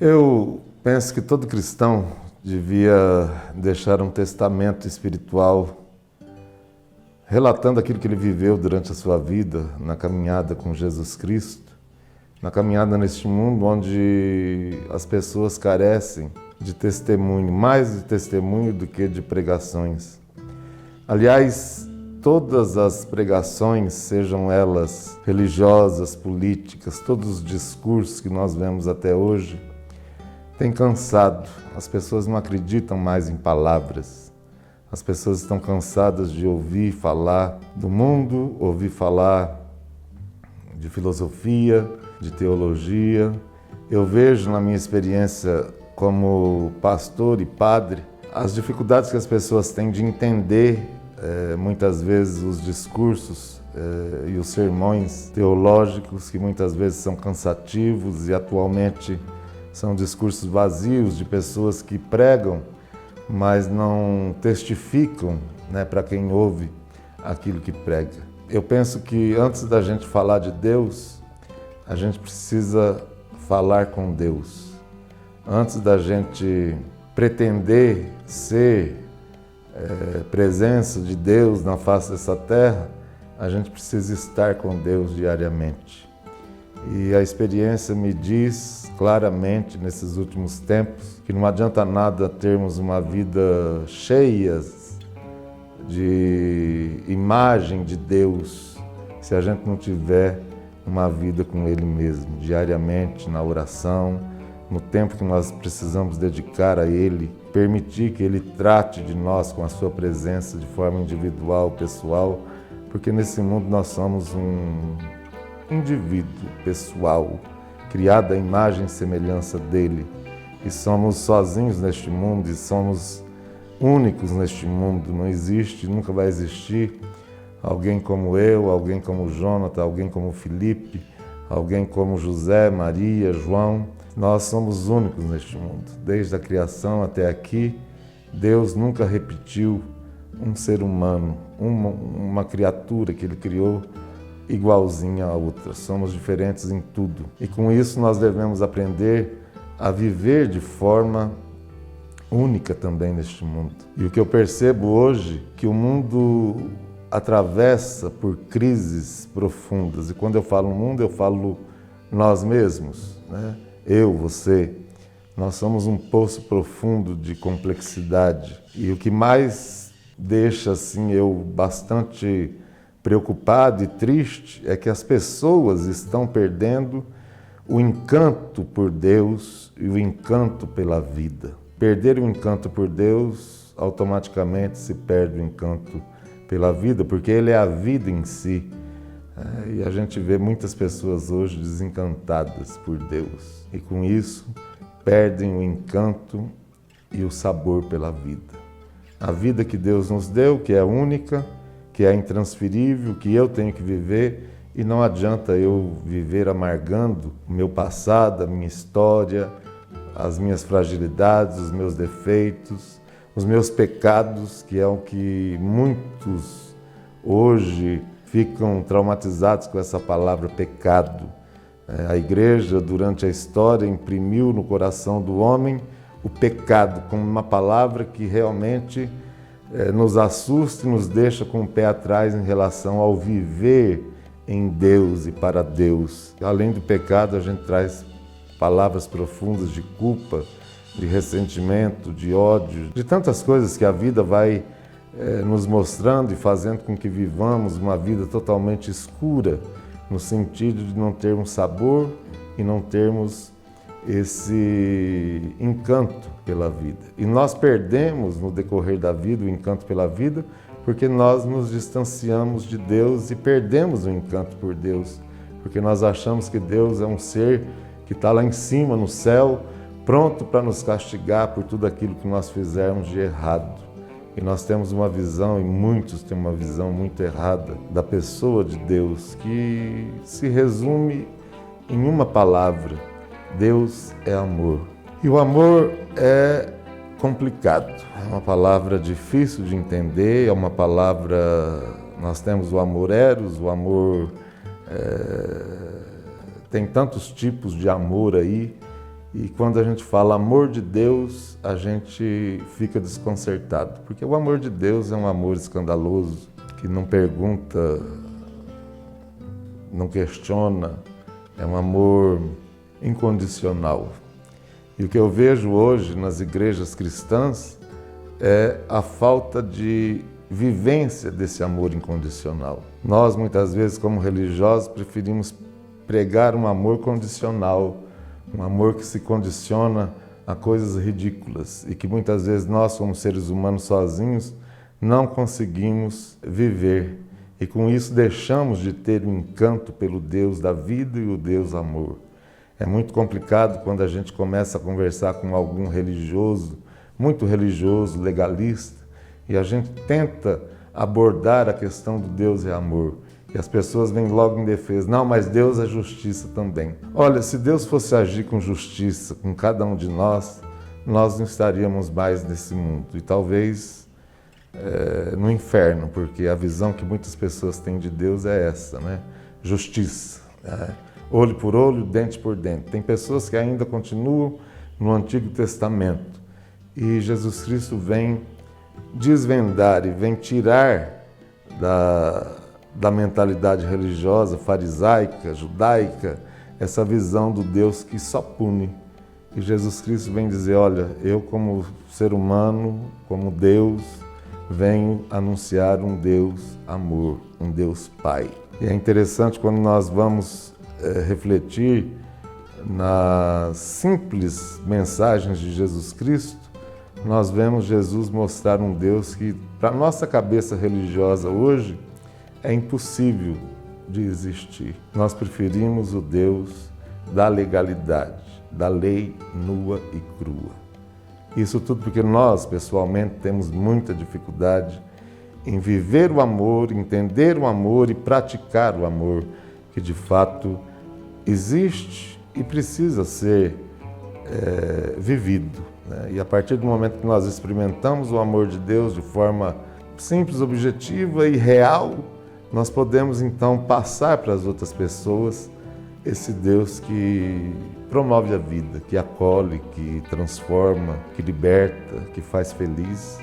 Eu penso que todo cristão devia deixar um testamento espiritual relatando aquilo que ele viveu durante a sua vida na caminhada com Jesus Cristo, na caminhada neste mundo onde as pessoas carecem de testemunho, mais de testemunho do que de pregações. Aliás, todas as pregações, sejam elas religiosas, políticas, todos os discursos que nós vemos até hoje, têm cansado. As pessoas não acreditam mais em palavras. As pessoas estão cansadas de ouvir falar do mundo, ouvir falar de filosofia, de teologia. Eu vejo na minha experiência como pastor e padre as dificuldades que as pessoas têm de entender muitas vezes os discursos e os sermões teológicos, que muitas vezes são cansativos e atualmente são discursos vazios de pessoas que pregam, mas não testificam, para quem ouve aquilo que prega. Eu penso que antes da gente falar de Deus, a gente precisa falar com Deus. Antes da gente pretender ser presença de Deus na face dessa terra, a gente precisa estar com Deus diariamente. E a experiência me diz claramente nesses últimos tempos que não adianta nada termos uma vida cheia de imagem de Deus se a gente não tiver uma vida com Ele mesmo, diariamente, na oração, no tempo que nós precisamos dedicar a Ele, permitir que Ele trate de nós com a sua presença de forma individual, pessoal, porque nesse mundo nós somos um indivíduo pessoal, criado à imagem e semelhança dEle, e somos sozinhos neste mundo e somos únicos neste mundo. Não existe, nunca vai existir alguém como eu, alguém como Jonathan, alguém como Felipe, alguém como José, Maria, João. Nós somos únicos neste mundo. Desde a criação até aqui, Deus nunca repetiu um ser humano, uma criatura que Ele criou igualzinha a outra. Somos diferentes em tudo. E com isso nós devemos aprender a viver de forma única também neste mundo. E o que eu percebo hoje, que o mundo atravessa por crises profundas. E quando eu falo mundo, eu falo nós mesmos, Eu, você. Nós somos um poço profundo de complexidade. E o que mais deixa eu bastante preocupado e triste é que as pessoas estão perdendo o encanto por Deus e o encanto pela vida. Perder o encanto por Deus, automaticamente se perde o encanto pela vida, porque Ele é a vida em si. E a gente vê muitas pessoas hoje desencantadas por Deus e com isso perdem o encanto e o sabor pela vida. A vida que Deus nos deu, que é única, que é intransferível, que eu tenho que viver, e não adianta eu viver amargando o meu passado, a minha história, as minhas fragilidades, os meus defeitos, os meus pecados, que é o que muitos hoje ficam traumatizados com essa palavra pecado. A igreja, durante a história, imprimiu no coração do homem o pecado como uma palavra que realmente nos assusta e nos deixa com o pé atrás em relação ao viver em Deus e para Deus. Além do pecado, a gente traz palavras profundas de culpa, de ressentimento, de ódio, de tantas coisas que a vida vai nos mostrando e fazendo com que vivamos uma vida totalmente escura, no sentido de não termos sabor e não termos esse encanto pela vida. E nós perdemos no decorrer da vida o encanto pela vida porque nós nos distanciamos de Deus e perdemos o encanto por Deus, porque nós achamos que Deus é um ser que está lá em cima, no céu, pronto para nos castigar por tudo aquilo que nós fizermos de errado. E nós temos uma visão, e muitos têm uma visão muito errada da pessoa de Deus, que se resume em uma palavra: Deus é amor. E o amor é complicado, é uma palavra difícil de entender, é uma palavra... Nós temos o amor eros, o amor... Tem tantos tipos de amor aí, E quando a gente fala amor de Deus, a gente fica desconcertado, porque o amor de Deus é um amor escandaloso, que não pergunta, não questiona, é um amor incondicional. E o que eu vejo hoje nas igrejas cristãs é a falta de vivência desse amor incondicional. Nós, muitas vezes, como religiosos, preferimos pregar um amor condicional, um amor que se condiciona a coisas ridículas e que muitas vezes nós, como seres humanos sozinhos, não conseguimos viver. E com isso deixamos de ter o encanto pelo Deus da vida e o Deus amor. É muito complicado quando a gente começa a conversar com algum religioso, muito religioso, legalista, e a gente tenta abordar a questão do Deus é amor. E as pessoas vêm logo em defesa. Não, mas Deus é justiça também. Olha, se Deus fosse agir com justiça com cada um de nós, nós não estaríamos mais nesse mundo. E talvez no inferno, porque a visão que muitas pessoas têm de Deus é essa, né? Justiça. Olho por olho, dente por dente. Tem pessoas que ainda continuam no Antigo Testamento. E Jesus Cristo vem desvendar e vem tirar da mentalidade religiosa, farisaica, judaica, essa visão do Deus que só pune. E Jesus Cristo vem dizer, olha, eu como ser humano, como Deus, venho anunciar um Deus amor, um Deus Pai. E é interessante quando nós vamos refletir nas simples mensagens de Jesus Cristo, nós vemos Jesus mostrar um Deus que, para a nossa cabeça religiosa hoje, é impossível de existir. Nós preferimos o Deus da legalidade, da lei nua e crua. Isso tudo porque nós, pessoalmente, temos muita dificuldade em viver o amor, entender o amor e praticar o amor, que de fato existe e precisa ser vivido. E a partir do momento que nós experimentamos o amor de Deus de forma simples, objetiva e real, nós podemos então passar para as outras pessoas esse Deus que promove a vida, que acolhe, que transforma, que liberta, que faz feliz.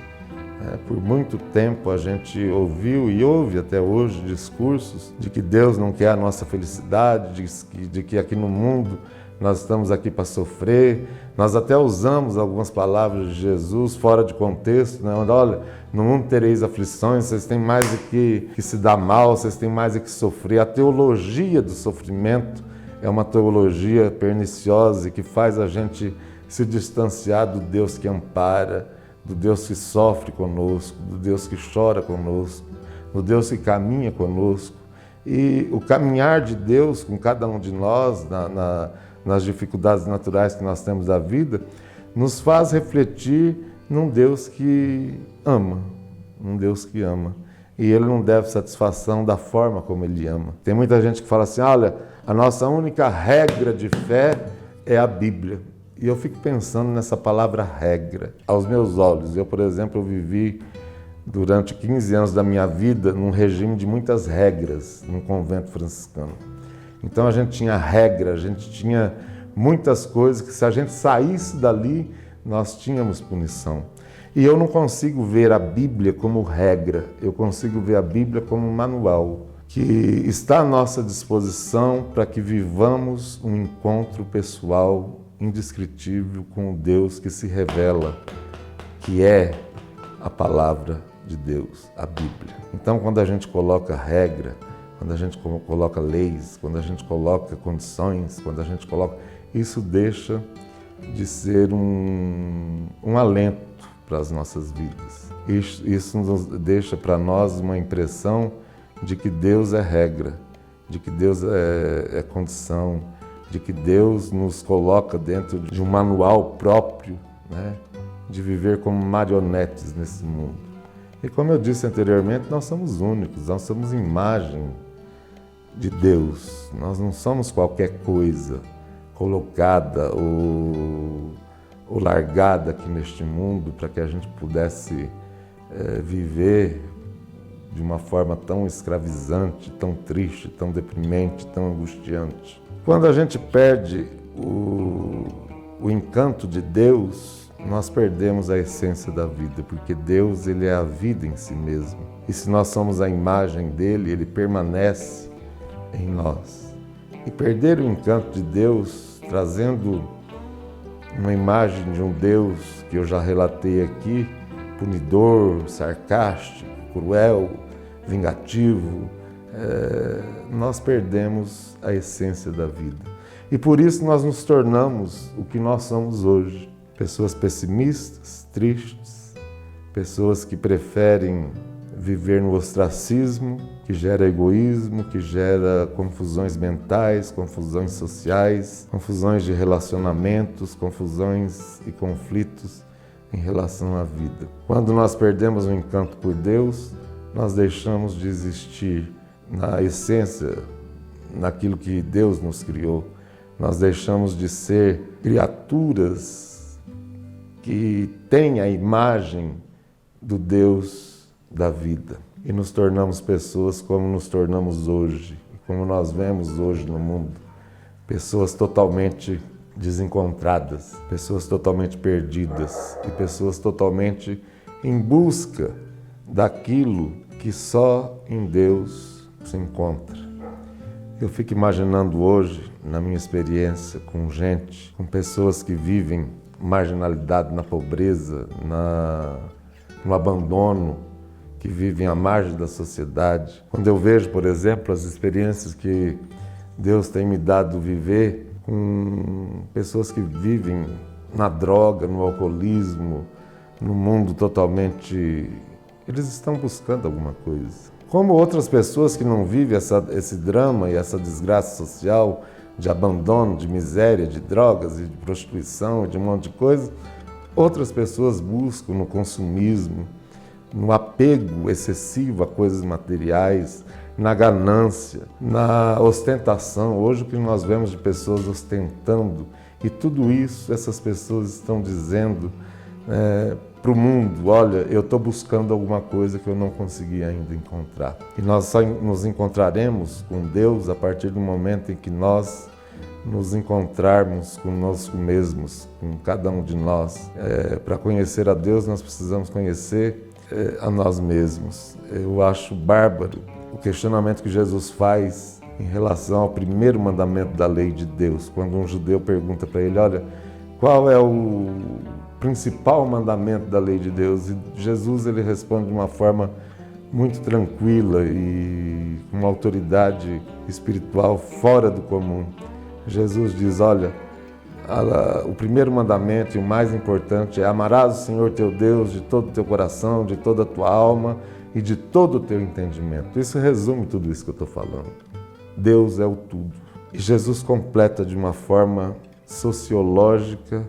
Por muito tempo a gente ouviu e ouve até hoje discursos de que Deus não quer a nossa felicidade, de que aqui no mundo nós estamos aqui para sofrer. Nós até usamos algumas palavras de Jesus fora de contexto, né? Olha, no mundo tereis aflições, vocês têm mais que se dar mal, vocês têm mais que sofrer. A teologia do sofrimento é uma teologia perniciosa e que faz a gente se distanciar do Deus que ampara, do Deus que sofre conosco, do Deus que chora conosco, do Deus que caminha conosco. E o caminhar de Deus com cada um de nós nas dificuldades naturais que nós temos da vida, nos faz refletir num Deus que ama, um Deus que ama. E Ele não deve satisfação da forma como Ele ama. Tem muita gente que fala assim, olha, a nossa única regra de fé é a Bíblia. E eu fico pensando nessa palavra regra. Aos meus olhos, eu, por exemplo, vivi durante 15 anos da minha vida num regime de muitas regras, num convento franciscano. Então a gente tinha regra, a gente tinha muitas coisas que se a gente saísse dali, nós tínhamos punição. E eu não consigo ver a Bíblia como regra, eu consigo ver a Bíblia como um manual que está à nossa disposição para que vivamos um encontro pessoal indescritível com o Deus que se revela, que é a palavra de Deus, a Bíblia. Então quando a gente coloca regra, quando a gente coloca leis, quando a gente coloca condições, quando a gente coloca... Isso deixa de ser um alento para as nossas vidas. Isso nos deixa para nós uma impressão de que Deus é regra, de que Deus é condição, de que Deus nos coloca dentro de um manual próprio, né, de viver como marionetes nesse mundo. E como eu disse anteriormente, nós somos únicos, nós somos imagem de Deus. Nós não somos qualquer coisa colocada ou largada aqui neste mundo para que a gente pudesse viver de uma forma tão escravizante, tão triste, tão deprimente, tão angustiante. Quando a gente perde o encanto de Deus, nós perdemos a essência da vida, porque Deus, ele é a vida em si mesmo. E se nós somos a imagem dele, ele permanece em nós. E perder o encanto de Deus, trazendo uma imagem de um Deus que eu já relatei aqui, punidor, sarcástico, cruel, vingativo, nós perdemos a essência da vida. E por isso nós nos tornamos o que nós somos hoje. Pessoas pessimistas, tristes, pessoas que preferem viver no ostracismo, que gera egoísmo, que gera confusões mentais, confusões sociais, confusões de relacionamentos, confusões e conflitos em relação à vida. Quando nós perdemos o encanto por Deus, nós deixamos de existir na essência, naquilo que Deus nos criou. Nós deixamos de ser criaturas que têm a imagem do Deus da vida. E nos tornamos pessoas como nos tornamos hoje, como nós vemos hoje no mundo. Pessoas totalmente desencontradas, pessoas totalmente perdidas e pessoas totalmente em busca daquilo que só em Deus se encontra. Eu fico imaginando hoje, na minha experiência com gente, com pessoas que vivem marginalidade na pobreza, no abandono, que vivem à margem da sociedade. Quando eu vejo, por exemplo, as experiências que Deus tem me dado viver com pessoas que vivem na droga, no alcoolismo, no mundo totalmente... Eles estão buscando alguma coisa. Como outras pessoas que não vivem esse drama e essa desgraça social de abandono, de miséria, de drogas e de prostituição e de um monte de coisa, outras pessoas buscam no consumismo, no apego excessivo a coisas materiais, na ganância, na ostentação. Hoje o que nós vemos de pessoas ostentando, e tudo isso essas pessoas estão dizendo para o mundo: olha, eu estou buscando alguma coisa que eu não consegui ainda encontrar. E nós só nos encontraremos com Deus a partir do momento em que nós nos encontrarmos conosco mesmos, com cada um de nós. Para conhecer a Deus, nós precisamos conhecer a nós mesmos. Eu acho bárbaro o questionamento que Jesus faz em relação ao primeiro mandamento da lei de Deus, quando um judeu pergunta para ele: olha, qual é o principal mandamento da lei de Deus? E Jesus, ele responde de uma forma muito tranquila e com uma autoridade espiritual fora do comum. Jesus diz: olha, o primeiro mandamento e o mais importante é: amarás o Senhor teu Deus de todo o teu coração, de toda a tua alma e de todo o teu entendimento. Isso resume tudo isso que eu estou falando. Deus é o tudo. E Jesus completa de uma forma sociológica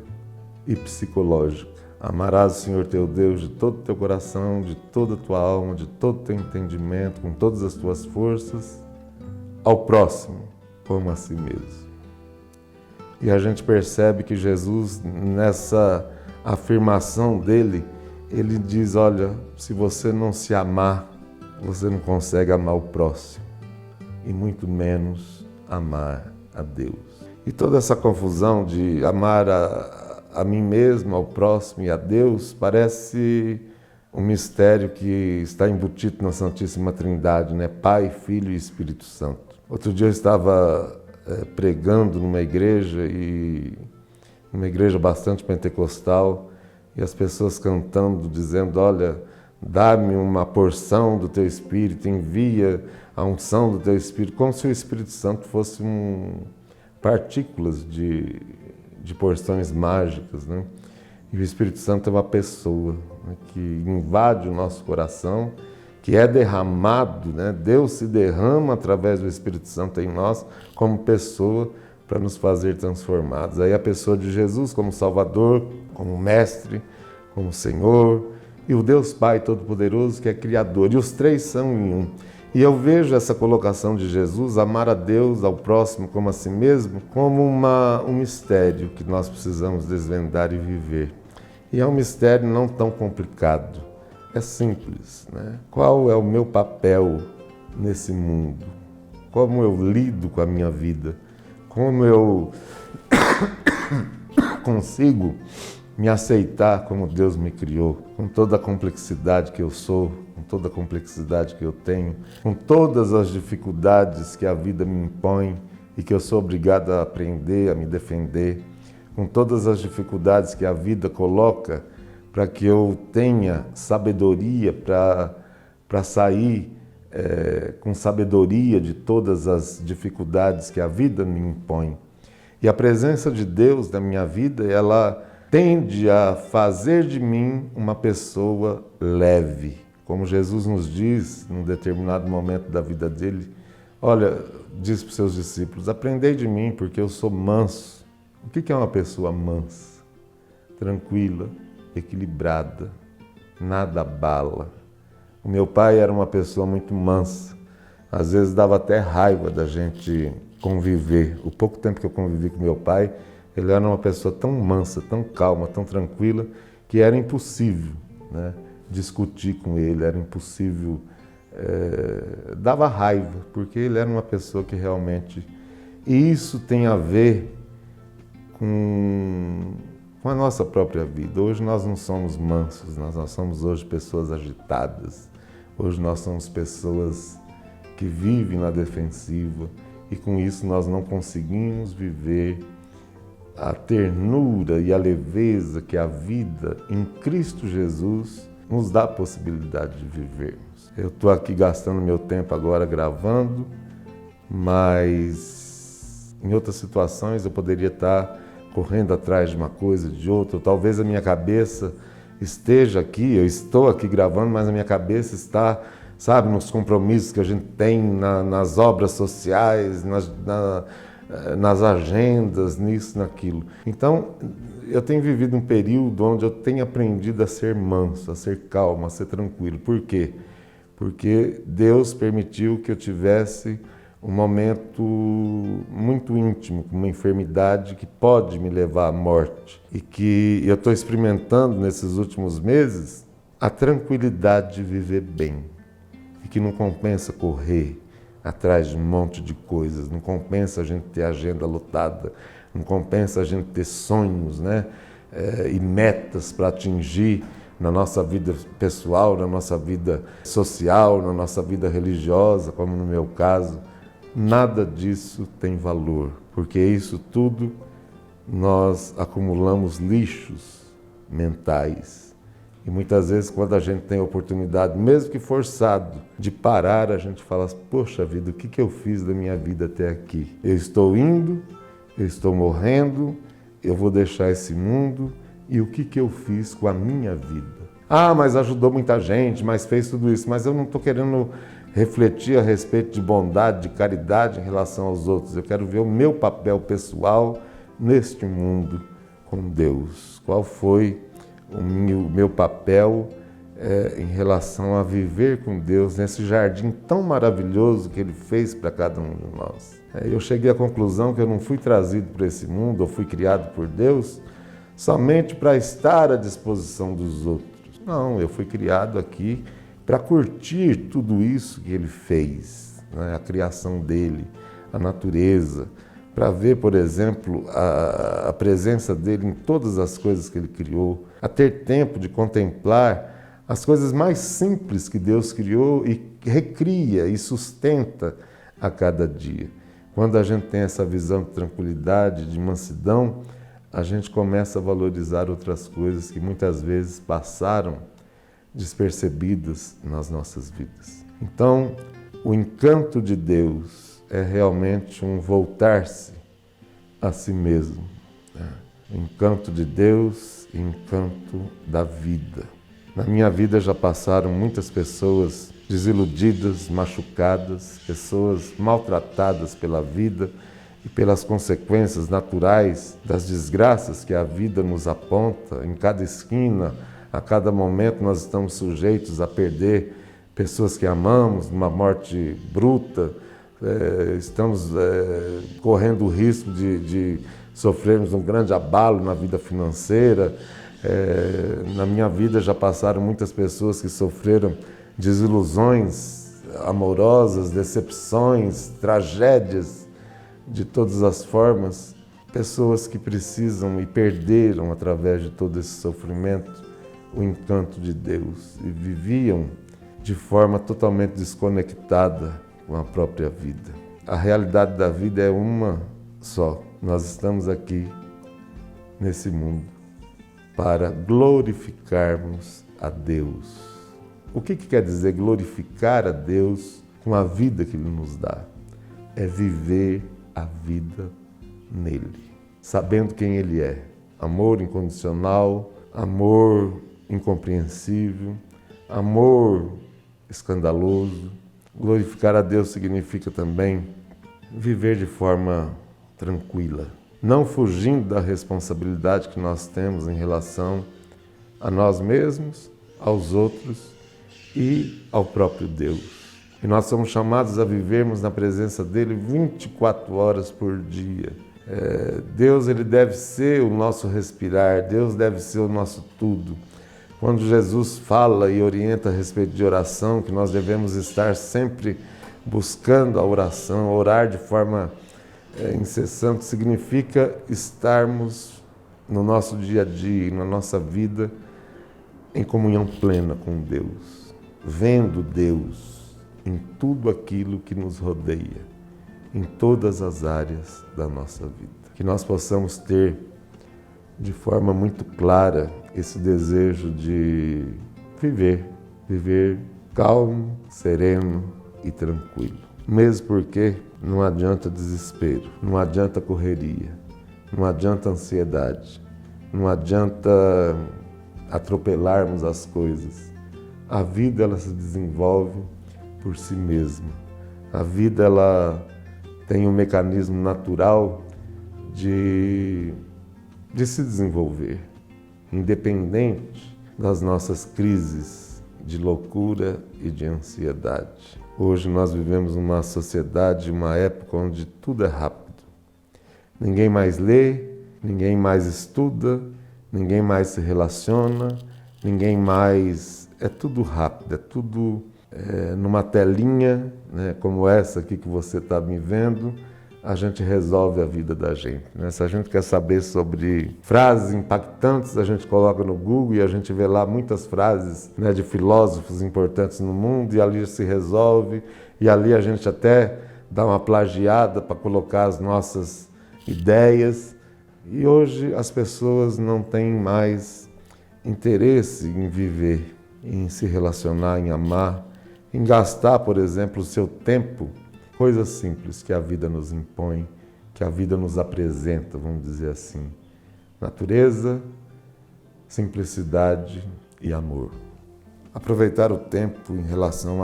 e psicológica. Amarás o Senhor teu Deus de todo o teu coração, de toda a tua alma, de todo o teu entendimento, com todas as tuas forças, ao próximo como a si mesmo. E a gente percebe que Jesus, nessa afirmação dele, ele diz: olha, se você não se amar, você não consegue amar o próximo, e muito menos amar a Deus. E toda essa confusão de amar a mim mesmo, ao próximo e a Deus, parece um mistério que está embutido na Santíssima Trindade, né? Pai, Filho e Espírito Santo. Outro dia eu estava pregando numa igreja bastante pentecostal, e as pessoas cantando, dizendo: olha, dá-me uma porção do teu Espírito, envia a unção do teu Espírito, como se o Espírito Santo fosse partículas de porções mágicas, né? E o Espírito Santo é uma pessoa, né, que invade o nosso coração, que é derramado, né? Deus se derrama através do Espírito Santo em nós como pessoa para nos fazer transformados. Aí a pessoa de Jesus como Salvador, como Mestre, como Senhor, e o Deus Pai Todo-Poderoso que é Criador, e os três são em um. E eu vejo essa colocação de Jesus, amar a Deus, ao próximo como a si mesmo, como um mistério que nós precisamos desvendar e viver. E é um mistério não tão complicado, é simples, né? Qual é o meu papel nesse mundo? Como eu lido com a minha vida? Como consigo me aceitar como Deus me criou, com toda a complexidade que eu sou, com toda a complexidade que eu tenho, com todas as dificuldades que a vida me impõe e que eu sou obrigado a aprender, a me defender, com todas as dificuldades que a vida coloca para que eu tenha sabedoria para sair com sabedoria de todas as dificuldades que a vida me impõe. E a presença de Deus na minha vida, ela tende a fazer de mim uma pessoa leve. Como Jesus nos diz, num determinado momento da vida dele, olha, diz para os seus discípulos, aprendei de mim porque eu sou manso. O que é uma pessoa mansa? Tranquila, equilibrada, nada abala. O meu pai era uma pessoa muito mansa. Às vezes dava até raiva da gente conviver. O pouco tempo que eu convivi com meu pai, ele era uma pessoa tão mansa, tão calma, tão tranquila, que era impossível, né, discutir com ele, era impossível, dava raiva, porque ele era uma pessoa que realmente... E isso tem a ver com a nossa própria vida. Hoje nós não somos mansos, nós somos hoje pessoas agitadas, hoje nós somos pessoas que vivem na defensiva e com isso nós não conseguimos viver a ternura e a leveza que a vida em Cristo Jesus nos dá a possibilidade de vivermos. Eu estou aqui gastando meu tempo agora gravando, mas em outras situações eu poderia estar correndo atrás de uma coisa, de outra. Talvez a minha cabeça esteja aqui, eu estou aqui gravando, mas a minha cabeça está, sabe, nos compromissos que a gente tem, nas obras sociais, nas agendas, nisso, naquilo. Então, eu tenho vivido um período onde eu tenho aprendido a ser manso, a ser calmo, a ser tranquilo. Por quê? Porque Deus permitiu que eu tivesse um momento muito íntimo, com uma enfermidade que pode me levar à morte e que eu estou experimentando nesses últimos meses a tranquilidade de viver bem e que não compensa correr atrás de um monte de coisas, não compensa a gente ter agenda lotada, não compensa a gente ter sonhos, né, e metas para atingir na nossa vida pessoal, na nossa vida social, na nossa vida religiosa, como no meu caso. Nada disso tem valor, porque isso tudo nós acumulamos lixos mentais. E muitas vezes quando a gente tem a oportunidade, mesmo que forçado, de parar, a gente fala, poxa vida, o que eu fiz da minha vida até aqui? Eu estou indo, eu estou morrendo, eu vou deixar esse mundo, e o que eu fiz com a minha vida? Ah, mas ajudou muita gente, mas fez tudo isso, mas eu não estou querendo refletir a respeito de bondade, de caridade em relação aos outros. Eu quero ver o meu papel pessoal neste mundo com Deus. Qual foi o meu papel em relação a viver com Deus nesse jardim tão maravilhoso que Ele fez para cada um de nós. Eu cheguei à conclusão que eu não fui trazido para esse mundo, ou fui criado por Deus, somente para estar à disposição dos outros. Não, eu fui criado aqui para curtir tudo isso que Ele fez, né? A criação dEle, a natureza, para ver, por exemplo, a presença dEle em todas as coisas que Ele criou, a ter tempo de contemplar as coisas mais simples que Deus criou e recria e sustenta a cada dia. Quando a gente tem essa visão de tranquilidade, de mansidão, a gente começa a valorizar outras coisas que muitas vezes passaram despercebidas nas nossas vidas. Então, o encanto de Deus é realmente um voltar-se a si mesmo. O encanto de Deus e o encanto da vida. Na minha vida já passaram muitas pessoas desiludidas, machucadas, pessoas maltratadas pela vida e pelas consequências naturais das desgraças que a vida nos aponta. Em cada esquina, a cada momento nós estamos sujeitos a perder pessoas que amamos, numa morte bruta, estamos correndo o risco de sofrermos um grande abalo na vida financeira. Na minha vida já passaram muitas pessoas que sofreram desilusões amorosas, decepções, tragédias de todas as formas, pessoas que precisam e perderam, através de todo esse sofrimento, o encanto de Deus e viviam de forma totalmente desconectada com a própria vida. A realidade da vida é uma só. Nós estamos aqui nesse mundo para glorificarmos a Deus. O que quer dizer glorificar a Deus com a vida que Ele nos dá? É viver a vida nele, sabendo quem Ele é. Amor incondicional, amor incompreensível, amor escandaloso. Glorificar a Deus significa também viver de forma tranquila, não fugindo da responsabilidade que nós temos em relação a nós mesmos, aos outros e ao próprio Deus. E nós somos chamados a vivermos na presença dele 24 horas por dia. Deus, ele deve ser o nosso respirar, Deus deve ser o nosso tudo. Quando Jesus fala e orienta a respeito de oração, que nós devemos estar sempre buscando a oração, orar de forma incessante, significa estarmos no nosso dia a dia, na nossa vida, em comunhão plena com Deus, vendo Deus em tudo aquilo que nos rodeia, em todas as áreas da nossa vida. Que nós possamos ter de forma muito clara esse desejo de viver calmo, sereno e tranquilo. Mesmo porque não adianta desespero, não adianta correria, não adianta ansiedade, não adianta atropelarmos as coisas. A vida, ela se desenvolve por si mesma. A vida, ela tem um mecanismo natural de se desenvolver, independente das nossas crises de loucura e de ansiedade. Hoje nós vivemos uma sociedade, uma época onde tudo é rápido. Ninguém mais lê, ninguém mais estuda, ninguém mais se relaciona, ninguém mais... É tudo rápido, é tudo numa telinha, né, como essa aqui que você está me vendo, a gente resolve a vida da gente, né? Se a gente quer saber sobre frases impactantes, a gente coloca no Google e a gente vê lá muitas frases, né, de filósofos importantes no mundo, e ali se resolve, e ali a gente até dá uma plagiada para colocar as nossas ideias. E hoje as pessoas não têm mais interesse em viver, em se relacionar, em amar, em gastar, por exemplo, o seu tempo. Coisas simples que a vida nos impõe, que a vida nos apresenta, vamos dizer assim. Natureza, simplicidade e amor. Aproveitar o tempo em relação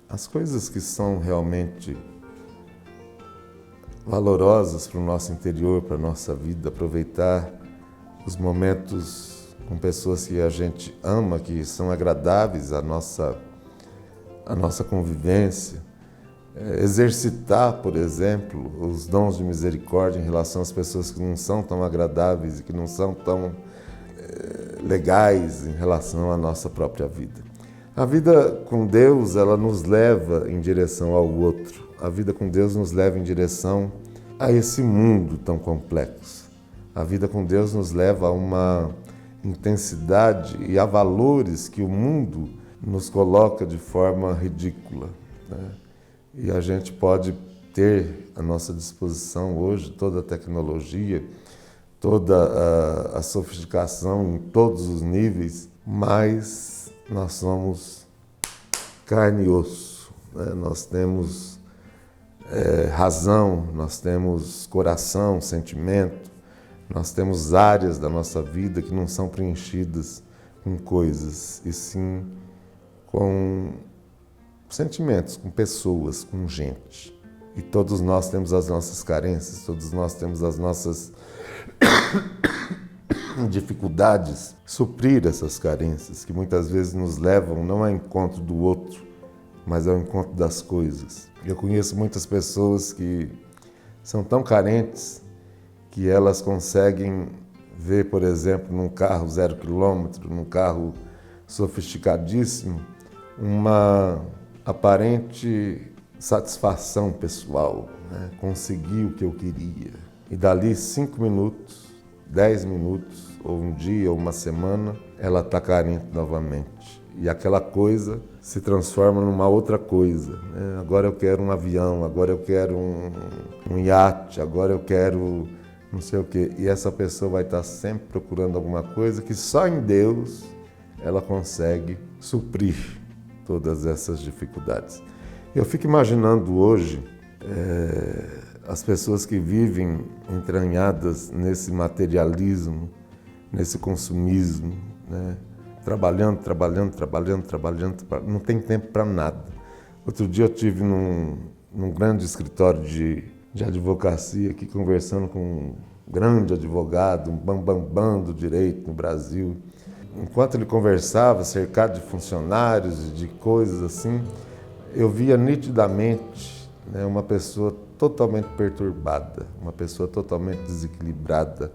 às coisas que são realmente valorosas para o nosso interior, para a nossa vida. Aproveitar os momentos com pessoas que a gente ama, que são agradáveis à nossa convivência, exercitar, por exemplo, os dons de misericórdia em relação às pessoas que não são tão agradáveis e que não são tão legais em relação à nossa própria vida. A vida com Deus, ela nos leva em direção ao outro. A vida com Deus nos leva em direção a esse mundo tão complexo. A vida com Deus nos leva a uma intensidade e a valores que o mundo nos coloca de forma ridícula, né? E a gente pode ter à nossa disposição hoje toda a tecnologia, toda a sofisticação em todos os níveis, mas nós somos carne e osso, né? Nós temos razão, nós temos coração, sentimento, nós temos áreas da nossa vida que não são preenchidas com coisas, e sim com sentimentos, com pessoas, com gente. E todos nós temos as nossas carências, todos nós temos as nossas dificuldades. Suprir essas carências, que muitas vezes nos levam não ao encontro do outro, mas ao encontro das coisas. Eu conheço muitas pessoas que são tão carentes que elas conseguem ver, por exemplo, num carro 0 quilômetro, num carro sofisticadíssimo, uma aparente satisfação pessoal, né? Consegui o que eu queria. E dali 5 minutos, 10 minutos, ou um dia, ou uma semana, ela está carente novamente. E aquela coisa se transforma numa outra coisa, né? Agora eu quero um avião, agora eu quero um iate, agora eu quero não sei o quê. E essa pessoa vai estar sempre procurando alguma coisa que só em Deus ela consegue suprir todas essas dificuldades. Eu fico imaginando hoje as pessoas que vivem entranhadas nesse materialismo, nesse consumismo, né? Trabalhando, não tem tempo para nada. Outro dia eu estive num grande escritório de advocacia aqui, conversando com um grande advogado, um bambambam do direito no Brasil. Enquanto ele conversava, cercado de funcionários e de coisas assim, eu via nitidamente, né, uma pessoa totalmente perturbada, uma pessoa totalmente desequilibrada,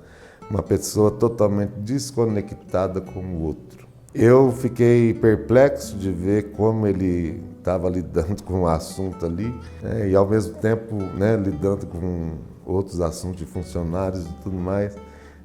uma pessoa totalmente desconectada com o outro. Eu fiquei perplexo de ver como ele estava lidando com o assunto ali, né, e ao mesmo tempo, né, lidando com outros assuntos de funcionários e tudo mais.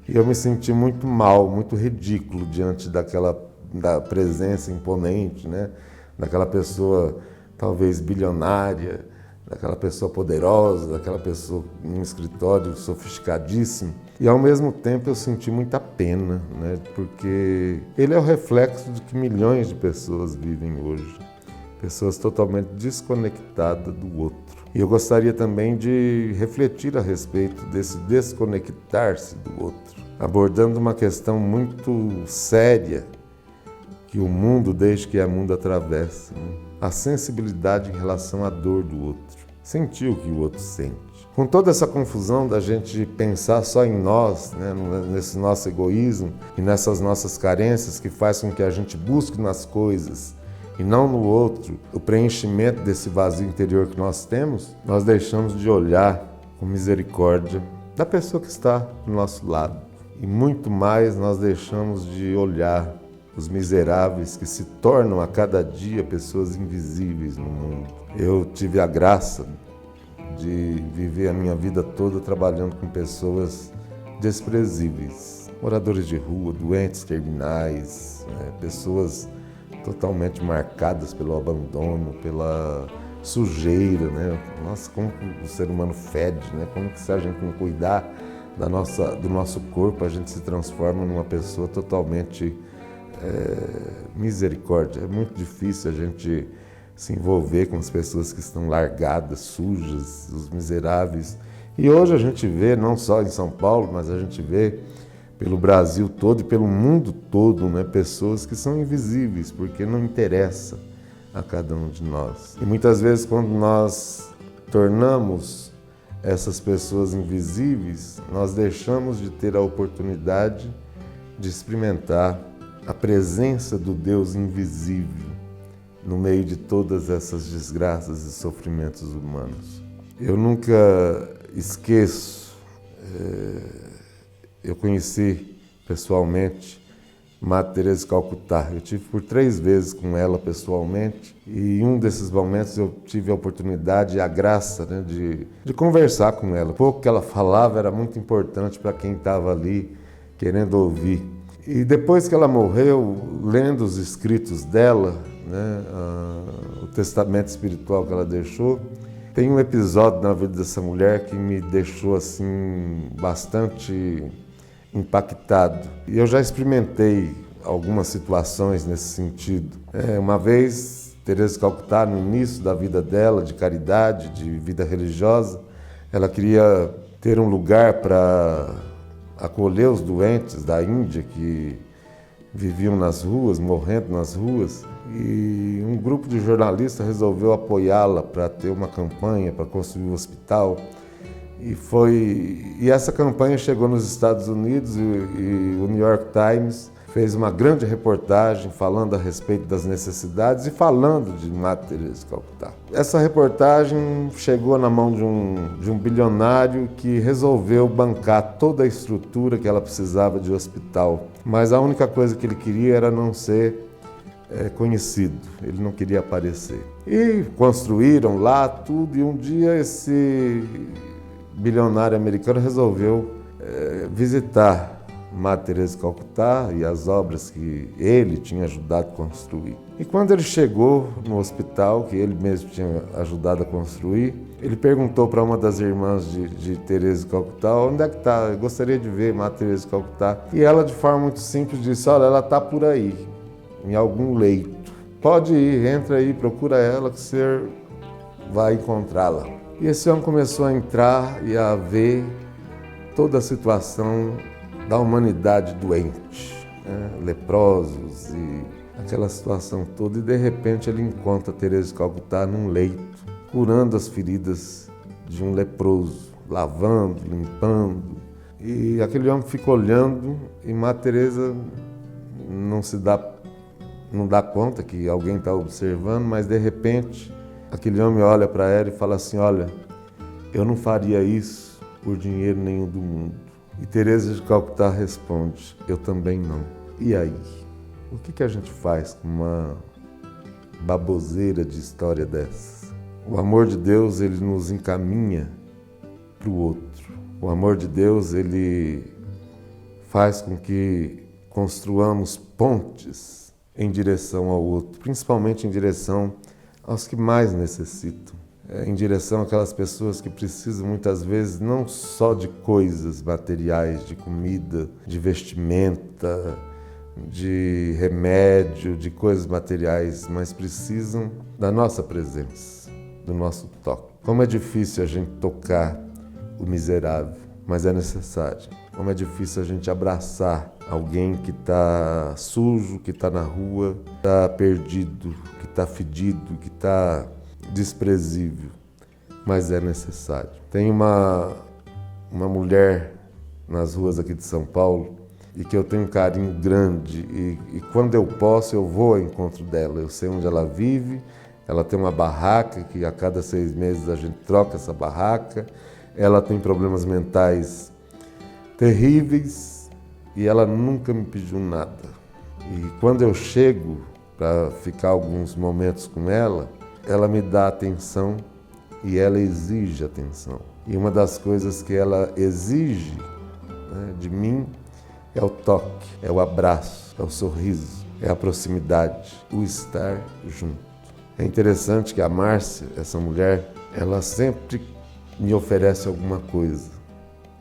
E eu me senti muito mal, muito ridículo diante da presença imponente, né, daquela pessoa talvez bilionária, daquela pessoa poderosa, daquela pessoa em um escritório sofisticadíssimo. E ao mesmo tempo eu senti muita pena, né? Porque ele é o reflexo de que milhões de pessoas vivem hoje. Pessoas totalmente desconectadas do outro. E eu gostaria também de refletir a respeito desse desconectar-se do outro, abordando uma questão muito séria que o mundo, desde que é mundo, atravessa, né? A sensibilidade em relação à dor do outro. Sentir o que o outro sente. Com toda essa confusão da gente pensar só em nós, né, nesse nosso egoísmo e nessas nossas carências que faz com que a gente busque nas coisas e não no outro o preenchimento desse vazio interior que nós temos, nós deixamos de olhar com misericórdia da pessoa que está do nosso lado. E muito mais nós deixamos de olhar os miseráveis que se tornam a cada dia pessoas invisíveis no mundo. Eu tive a graça de viver a minha vida toda trabalhando com pessoas desprezíveis, moradores de rua, doentes terminais, pessoas totalmente marcadas pelo abandono, pela sujeira, né? Nossa, como o ser humano fede, né? Como que se a gente não cuidar do nosso corpo, a gente se transforma numa pessoa totalmente misericórdia. É muito difícil a gente se envolver com as pessoas que estão largadas, sujas, os miseráveis. E hoje a gente vê, não só em São Paulo, mas a gente vê pelo Brasil todo e pelo mundo todo, né, pessoas que são invisíveis, porque não interessa a cada um de nós. E muitas vezes, quando nós tornamos essas pessoas invisíveis, nós deixamos de ter a oportunidade de experimentar a presença do Deus invisível no meio de todas essas desgraças e sofrimentos humanos. Eu nunca esqueço, eu conheci pessoalmente Madre Teresa de Calcutá. Eu tive por 3 vezes com ela pessoalmente e em um desses momentos eu tive a oportunidade e a graça, né, de conversar com ela. O pouco que ela falava era muito importante para quem estava ali querendo ouvir. E depois que ela morreu, lendo os escritos dela, né, o testamento espiritual que ela deixou, tem um episódio na vida dessa mulher que me deixou assim bastante impactado. E eu já experimentei algumas situações nesse sentido. Uma vez, Teresa de Calcutá, no início da vida dela, de caridade, de vida religiosa, ela queria ter um lugar para acolher os doentes da Índia que viviam nas ruas, morrendo nas ruas, e um grupo de jornalistas resolveu apoiá-la para ter uma campanha para construir um hospital. E essa campanha chegou nos Estados Unidos e o New York Times fez uma grande reportagem falando a respeito das necessidades e falando de Madre Teresa de Calcutá. Essa reportagem chegou na mão de um bilionário que resolveu bancar toda a estrutura que ela precisava de hospital. Mas a única coisa que ele queria era não ser conhecido, ele não queria aparecer. E construíram lá tudo, e um dia esse bilionário americano resolveu visitar Madre Teresa de Calcutá e as obras que ele tinha ajudado a construir. E quando ele chegou no hospital, que ele mesmo tinha ajudado a construir, ele perguntou para uma das irmãs de Teresa de Calcutá: onde é que está? Eu gostaria de ver Madre Teresa de Calcutá. E ela, de forma muito simples, disse: olha, ela está por aí, em algum leito. Pode ir, entra aí, procura ela que você vai encontrá-la. E esse homem começou a entrar e a ver toda a situação da humanidade doente, né? Leprosos e aquela situação toda. E de repente ele encontra Teresa de Calcutá num leito, curando as feridas de um leproso, lavando, limpando. E aquele homem fica olhando e Madre Teresa não dá conta que alguém está observando, mas de repente aquele homem olha para ela e fala assim: olha, eu não faria isso por dinheiro nenhum do mundo. E Teresa de Calcutá responde: eu também não. E aí? O que a gente faz com uma baboseira de história dessa? O amor de Deus, ele nos encaminha para o outro. O amor de Deus, ele faz com que construamos pontes em direção ao outro, principalmente em direção aos que mais necessitam. Em direção àquelas pessoas que precisam muitas vezes não só de coisas materiais, de comida, de vestimenta, de remédio, de coisas materiais, mas precisam da nossa presença, do nosso toque. Como é difícil a gente tocar o miserável, mas é necessário. Como é difícil a gente abraçar alguém que está sujo, que está na rua, que está perdido, que está fedido, que está desprezível, mas é necessário. Tem uma mulher nas ruas aqui de São Paulo e que eu tenho um carinho grande e quando eu posso eu vou ao encontro dela. Eu sei onde ela vive, ela tem uma barraca que a cada 6 meses a gente troca essa barraca. Ela tem problemas mentais terríveis e ela nunca me pediu nada. E quando eu chego para ficar alguns momentos com ela, ela me dá atenção e ela exige atenção. E uma das coisas que ela exige, né, de mim é o toque, é o abraço, é o sorriso, é a proximidade, o estar junto. É interessante que a Márcia, essa mulher, ela sempre me oferece alguma coisa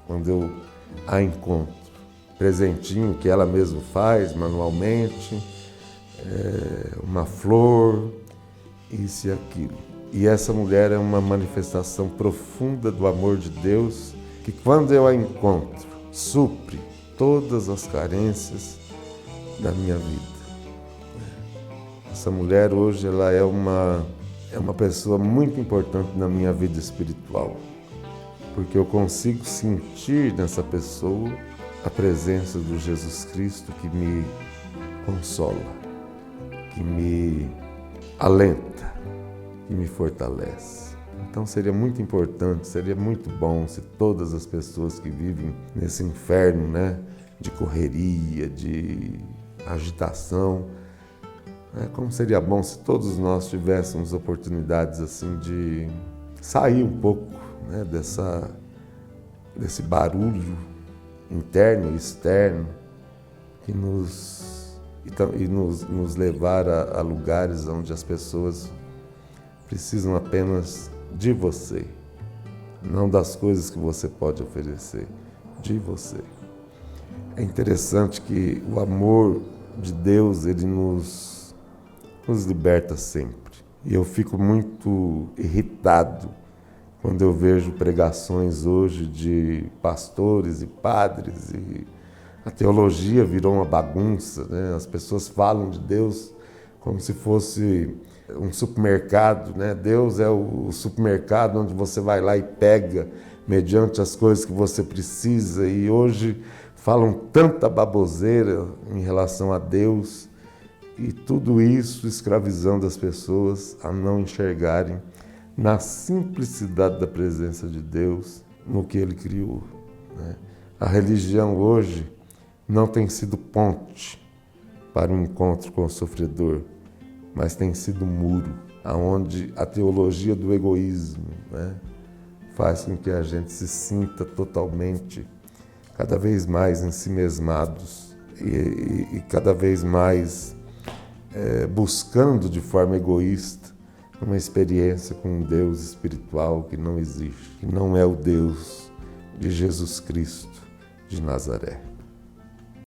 quando eu a encontro. Presentinho que ela mesma faz manualmente, uma flor, isso e aquilo. E essa mulher é uma manifestação profunda do amor de Deus que, quando eu a encontro, supre todas as carências da minha vida. Essa mulher hoje ela é uma pessoa muito importante na minha vida espiritual, porque eu consigo sentir nessa pessoa a presença do Jesus Cristo que me consola, que me alenta, que me fortalece. Então seria muito importante, seria muito bom se todas as pessoas que vivem nesse inferno, né, de correria, de agitação, como seria bom se todos nós tivéssemos oportunidades assim de sair um pouco, né, desse barulho interno e externo que nos levar a lugares onde as pessoas precisam apenas de você, não das coisas que você pode oferecer, de você. É interessante que o amor de Deus, ele nos liberta sempre. E eu fico muito irritado quando eu vejo pregações hoje de pastores e padres e a teologia virou uma bagunça, né? As pessoas falam de Deus como se fosse um supermercado, né? Deus é o supermercado onde você vai lá e pega mediante as coisas que você precisa. E hoje falam tanta baboseira em relação a Deus e tudo isso escravizando as pessoas a não enxergarem na simplicidade da presença de Deus no que Ele criou, né? A religião hoje não tem sido ponte para o encontro com o sofredor, mas tem sido um muro, onde a teologia do egoísmo, né, faz com que a gente se sinta totalmente, cada vez mais ensimesmados e cada vez mais buscando de forma egoísta uma experiência com um Deus espiritual que não existe, que não é o Deus de Jesus Cristo de Nazaré.